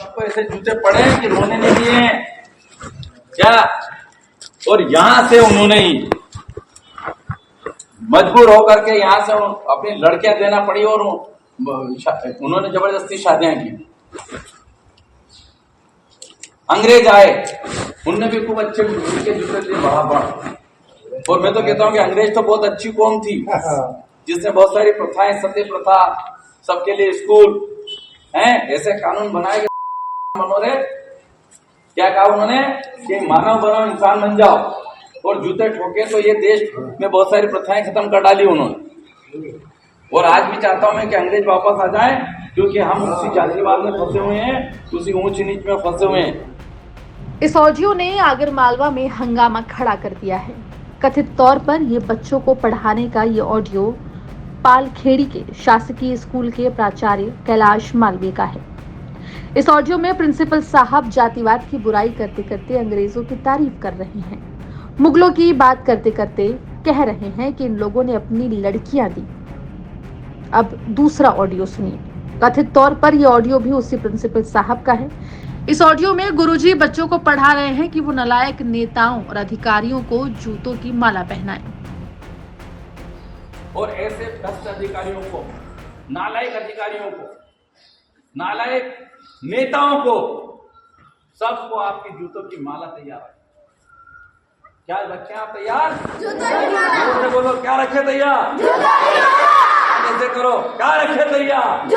सबको ऐसे जूते पड़े हैं कि रोने नहीं दिए हैं क्या? और यहां से उन्होंने ही मजबूर होकर के यहां से अपनी लड़कियां देना पड़ी और उन्होंने जबरदस्ती शादियां की। अंग्रेज आए, उनने भी खूब अच्छे उनके जूते दिए बढ़ा। और मैं तो कहता हूं कि अंग्रेज तो बहुत अच्छी कौम थी जिसने बहुत सारी प्रथाएं, सती प्रथा, सबके लिए स्कूल हैं, ऐसे कानून बनाए कि मनोरे क्या कहा उन्होंने कि मानव बनो, इंसान बन जाओ, और जूते ठोके तो ये देश में बहुत सारी प्रथाएं खत्म कर डाली उन्होंने। और आज भी चाहता हूं मैं कि अंग्रेज वापस आ जाए, क्योंकि हम उसी जातिवाद में फंसे हुए हैं, उसी ऊंच नीच में फंसे हुए हैं। इस ऑडियो ने आगरमालवा में हंगामा खड़ा कर दिया है। कथित तौर पर ये बच्चों को पढ़ाने का ये ऑडियो पालखेड़ी के शासकीय स्कूल के प्राचार्य कैलाश मालवीय का है। इस ऑडियो में प्रिंसिपल साहब जातिवाद की बुराई करते करते अंग्रेजों की तारीफ कर रहे हैं, मुगलों की बात करते करते कह रहे हैं कि इन लोगों ने अपनी लड़कियां दी। अब दूसरा ऑडियो सुनिए। कथित तौर पर यह ऑडियो भी उसी प्रिंसिपल साहब का है। इस ऑडियो में गुरुजी बच्चों को पढ़ा रहे हैं कि वो नालायक नेताओं और अधिकारियों को जूतों की माला पहनाएं। और ऐसे भ्रष्ट अधिकारियों को, नालायक अधिकारियों को, नालायक नेताओं को, सबको आपकी जूतों की माला तैयार है। क्या रखे आप तैयार? जूते बोलो, क्या रखे तैयार? ऐसे करो, क्या रखे तैयार?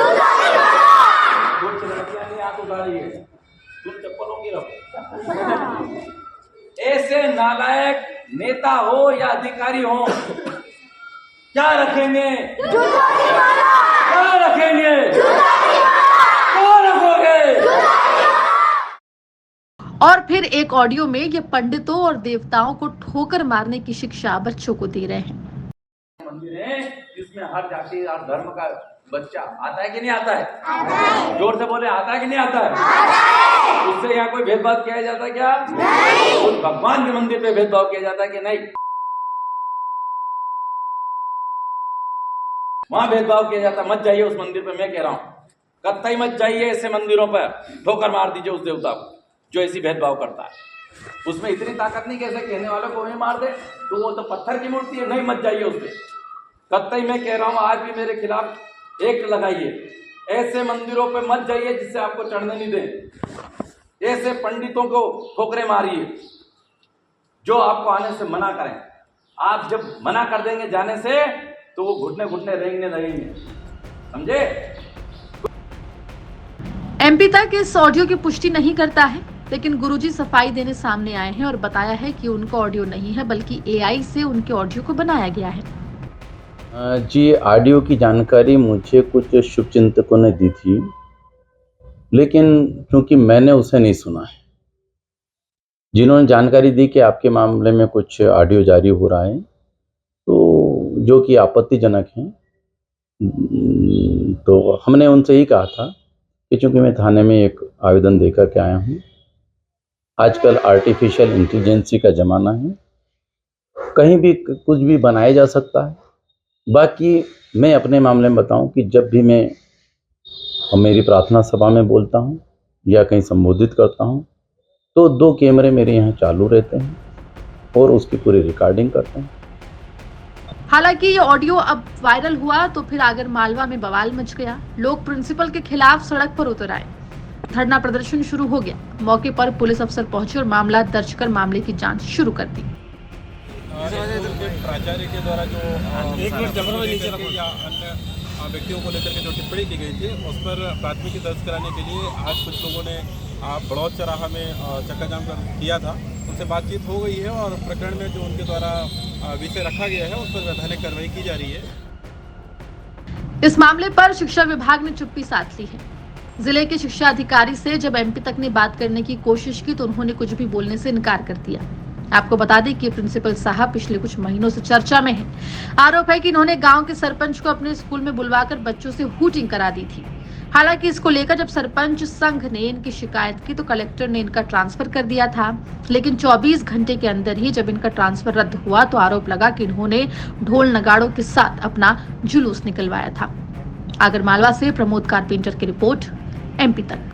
कुछ लड़कियां नहीं आंख उठा रही है, तुम चप्पलों की रखो। ऐसे नालायक नेता हो या अधिकारी हो, क्या रखेंगे? क्या रखेंगे? क्या रखोगे? और फिर एक ऑडियो में ये पंडितों और देवताओं को ठोकर मारने की शिक्षा बच्चों को दे रहे हैं। मंदिर है जिसमें हर जाति हर धर्म का बच्चा आता है कि नहीं आता है? आता है। जोर से बोले, आता है कि नहीं आता है? आता है। उससे यहाँ कोई भेदभाव किया जाता है क्या? नहीं। भगवान के मंदिर पे भेदभाव किया जाता है कि नहीं? वहां भेदभाव किया जाता। मत जाइए उस मंदिर पे, मैं कह रहा हूँ कतई मत जाइए ऐसे मंदिरों पर। ठोकर मार दीजिए उस देवता को जो ऐसी भेदभाव करता है। उसमें इतनी ताकत नहीं कैसे कहने वालों को वही मार दे, तो वो तो पत्थर की मूर्ति है। नहीं, मत जाइए उस पे, कतई मैं कह रहा हूं। आज भी मेरे खिलाफ एक्ट लगाइए, ऐसे मंदिरों पे मत जाइए जिससे आपको चढ़ने नहीं दें। ऐसे पंडितों को ठोकरे मारिए जो आपको आने से मना करें। आप जब मना कर देंगे जाने से तो वो घुटने घुटने रेंगने लगेंगे, समझे? एमपी तक इस ऑडियो की पुष्टि नहीं करता है, लेकिन गुरुजी सफाई देने सामने आए हैं और बताया है कि उनका ऑडियो नहीं है बल्कि एआई से उनके ऑडियो को बनाया गया है। जी, ऑडियो की जानकारी मुझे कुछ शुभचिंतकों ने दी थी, लेकिन क्योंकि मैंने उसे नहीं सुना है। जिन्होंने जानकारी दी कि आपके मामले में कुछ ऑडियो जारी हो रहा है, तो जो कि आपत्तिजनक है, तो हमने उनसे ही कहा था कि चूँकि मैं थाने में एक आवेदन देकर के आया हूँ, आजकल आर्टिफिशियल इंटेलिजेंसी का ज़माना है, कहीं भी कुछ भी बनाया जा सकता है। बाकी मैं अपने मामले में बताऊं कि जब भी मैं मेरी प्रार्थना सभा में बोलता हूं या कहीं संबोधित करता हूं, तो 2 कैमरे मेरे यहाँ चालू रहते हैं और उसकी पूरी रिकॉर्डिंग करते हैं। हालांकि ये ऑडियो अब वायरल हुआ तो फिर आगरमालवा में बवाल मच गया। लोग प्रिंसिपल के खिलाफ सड़क पर उतर आए, धरना प्रदर्शन शुरू हो गया। मौके पर पुलिस अफसर पहुंचे और मामला दर्ज कर मामले की जांच शुरू कर दी। प्राचार्य के द्वारा जो या अन्य व्यक्तियों को लेकर के जो टिप्पणी की गई थी, उस पर प्राथमिकी दर्ज कराने के लिए आज कुछ लोगों ने बड़ौद चौराहा में चक्का जाम किया था। उनसे बातचीत हो गई है और प्रकरण में जो उनके द्वारा विषय रखा गया है उस पर वैधानिक कार्रवाई की जा रही है। इस मामले पर शिक्षा विभाग ने चुप्पी साध ली है। जिले के शिक्षा अधिकारी से जब एमपी तक ने बात करने की कोशिश की तो उन्होंने कुछ भी बोलने से इनकार कर दिया। आपको बता दें कि प्रिंसिपल साहब पिछले कुछ महीनों से चर्चा में हैं। आरोप है कि इन्होंने गांव के सरपंच को अपने स्कूल में बुलवाकर बच्चों से हूटिंग करा दी थी। हालांकि इसको लेकर जब सरपंच संघ ने इनकी शिकायत की तो कलेक्टर ने इनका ट्रांसफर कर दिया था, लेकिन 24 घंटे के अंदर ही जब इनका ट्रांसफर रद्द हुआ तो आरोप लगा कि इन्होंने ढोल नगाड़ों के साथ अपना जुलूस निकलवाया था। आगरमालवा से प्रमोद कारपेंटर की रिपोर्ट, एमपी तक।